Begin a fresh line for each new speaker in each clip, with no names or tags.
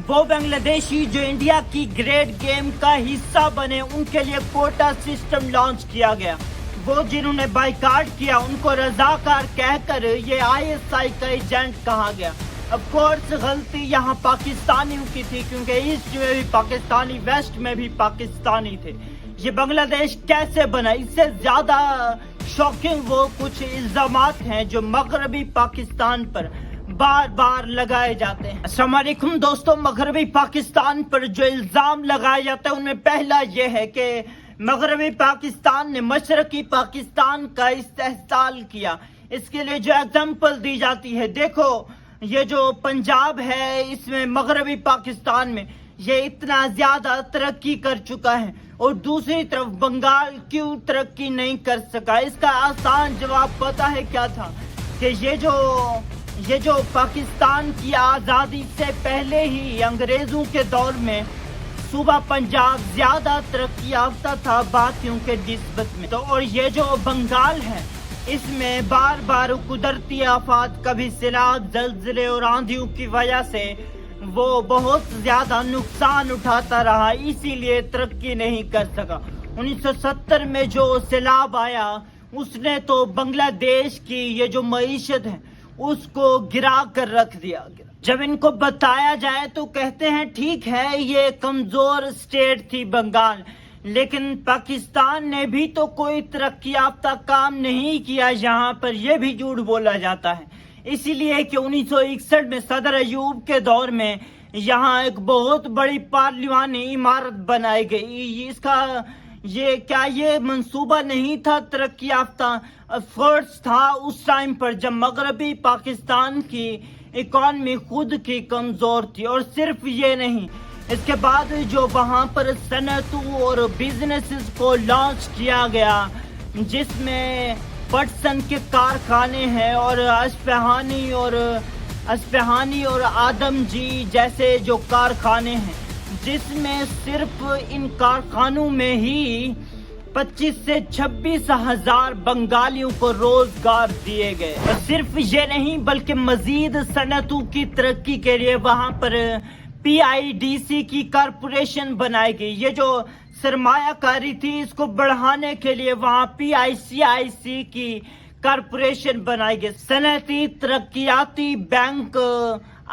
वो बांग्लादेशी जो इंडिया की ग्रेट गेम का हिस्सा बने उनके लिए कोटा सिस्टम लॉन्च किया गया। वो जिन्होंने बाइकाट किया उनको रजाकार कहकर ये ISI का एजेंट कहा गया। ऑफ कोर्स गलती यहाँ पाकिस्तानियों की थी, क्योंकि ईस्ट में भी पाकिस्तानी, वेस्ट में भी पाकिस्तानी थे। ये बांग्लादेश कैसे बना, इससे ज्यादा शॉकिंग वो कुछ इल्जामात हैं जो मगरबी पाकिस्तान पर बार बार लगाए जाते हैं। अस्सलाम वालेकुम दोस्तों, मगरबी पाकिस्तान पर जो इल्जाम लगाए जाते हैं उनमें पहला ये है कि मगरबी पाकिस्तान ने मशरकी पाकिस्तान का इस्तेहसाल किया। इसके लिए जो एग्जाम्पल दी जाती है, देखो ये जो पंजाब है इसमें मगरबी पाकिस्तान में ये इतना ज्यादा तरक्की कर चुका है और दूसरी तरफ बंगाल क्यों तरक्की नहीं कर सका। इसका आसान जवाब पता है क्या था कि ये जो पाकिस्तान की आज़ादी से पहले ही अंग्रेज़ों के दौर में सूबा पंजाब ज़्यादा तरक्की याफ्ता था बाकियों के निस्बत में। तो और ये जो बंगाल है इसमें बार बार कुदरती आफात, कभी सैलाब, ज़लज़ले और आंधियों की वजह से वो बहुत ज़्यादा नुकसान उठाता रहा, इसीलिए तरक्की नहीं कर सका। 1970 में जो सैलाब आया उसने तो बांग्लादेश की ये जो मईशत है उसको गिरा कर रख दिया। जब इनको बताया जाए तो कहते हैं ठीक है ये कमजोर स्टेट थी बंगाल, लेकिन पाकिस्तान ने भी तो कोई तरक्की याफ्ता काम नहीं किया यहाँ पर, यह भी झूठ बोला जाता है। इसीलिए कि 1961 में सदर अयूब के दौर में यहाँ एक बहुत बड़ी पार्लिमानी इमारत बनाई गई। इसका ये मंसूबा नहीं था तरक्की याफ्ता, एफर्ट्स था उस टाइम पर जब मगरबी पाकिस्तान की इकॉनमी खुद की कमजोर थी। और सिर्फ ये नहीं, इसके बाद जो वहाँ पर सनतों और बिजनेसेस को लॉन्च किया गया जिसमें पटसन के कारखाने हैं और अस्फहानी और आदमजी जैसे जो कारखाने हैं, जिसमें सिर्फ इन कारखानों में ही 25 से 26 हजार बंगालियों को रोजगार दिए गए। और सिर्फ ये नहीं बल्कि मजीद सनतों की तरक्की के लिए वहां पर PIDC की कारपोरेशन बनाई गई। ये जो सरमायाकारी थी इसको बढ़ाने के लिए वहां PICIC की कारपोरेशन बनाई गई। सनती तरक्कियाती बैंक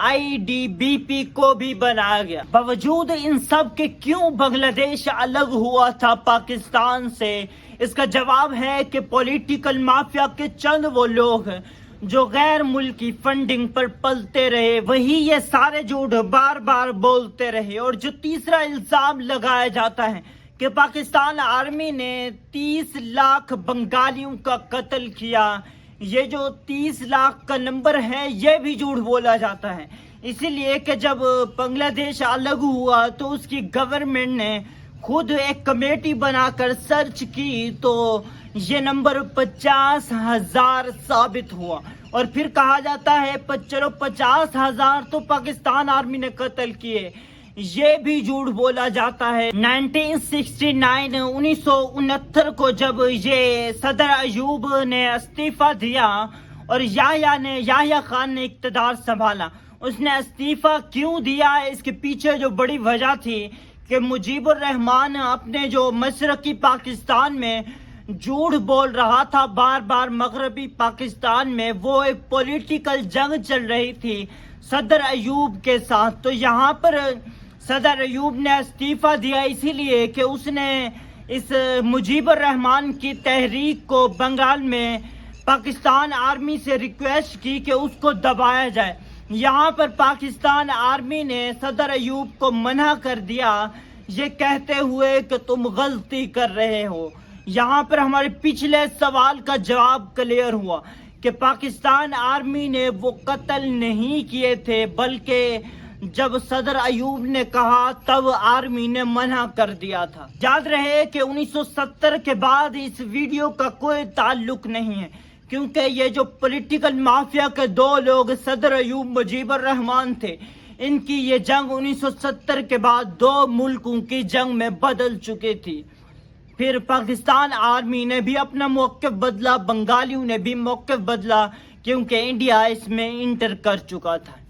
IDBP को भी बनाया गया। बावजूद इन सब के क्यों बांग्लादेश अलग हुआ था पाकिस्तान से, इसका जवाब है कि पॉलिटिकल माफिया के चंद वो लोग हैं जो गैर मुल्की फंडिंग पर पलते रहे, वही ये सारे झूठ बार बार बोलते रहे। और जो तीसरा इल्जाम लगाया जाता है कि पाकिस्तान आर्मी ने 30 लाख बंगालियों का कत्ल किया, ये जो 30 लाख का नंबर है ये भी झूठ बोला जाता है। इसीलिए कि जब बांग्लादेश अलग हुआ तो उसकी गवर्नमेंट ने खुद एक कमेटी बनाकर सर्च की तो ये नंबर 50,000 साबित हुआ। और फिर कहा जाता है चलो 50,000 तो पाकिस्तान आर्मी ने कत्ल किए, ये भी झूठ बोला जाता है। 1969 को जब ये सदर अयूब ने इस्तीफा दिया और याह्या खान ने इक़्तिदार संभाला, उसने इस्तीफा क्यों दिया, इसके पीछे जो बड़ी वजह थी कि मुजीबुर रहमान अपने जो मशरकी पाकिस्तान में झूठ बोल रहा था बार बार मगरबी पाकिस्तान में, वो एक पॉलिटिकल जंग चल रही थी सदर अयूब के साथ। तो यहाँ पर सदर अयूब ने इस्तीफा दिया इसीलिए कि उसने इस मुजीबुर रहमान की तहरीक को बंगाल में पाकिस्तान आर्मी से रिक्वेस्ट की कि उसको दबाया जाए। यहाँ पर पाकिस्तान आर्मी ने सदर अयूब को मना कर दिया, ये कहते हुए कि तुम गलती कर रहे हो। यहाँ पर हमारे पिछले सवाल का जवाब क्लियर हुआ कि पाकिस्तान आर्मी ने वो कत्ल नहीं किए थे, बल्कि जब सदर अयूब ने कहा तब आर्मी ने मना कर दिया था। याद रहे कि 1970 के बाद इस वीडियो का कोई ताल्लुक नहीं है, क्योंकि ये जो पॉलिटिकल माफिया के दो लोग सदर अयूब मुजीबुर रहमान थे, इनकी ये जंग 1970 के बाद दो मुल्कों की जंग में बदल चुकी थी। फिर पाकिस्तान आर्मी ने भी अपना मौक़िफ़ बदला, बंगालियों ने भी मौक़िफ़ बदला, क्योंकि इंडिया इसमें इंटर कर चुका था।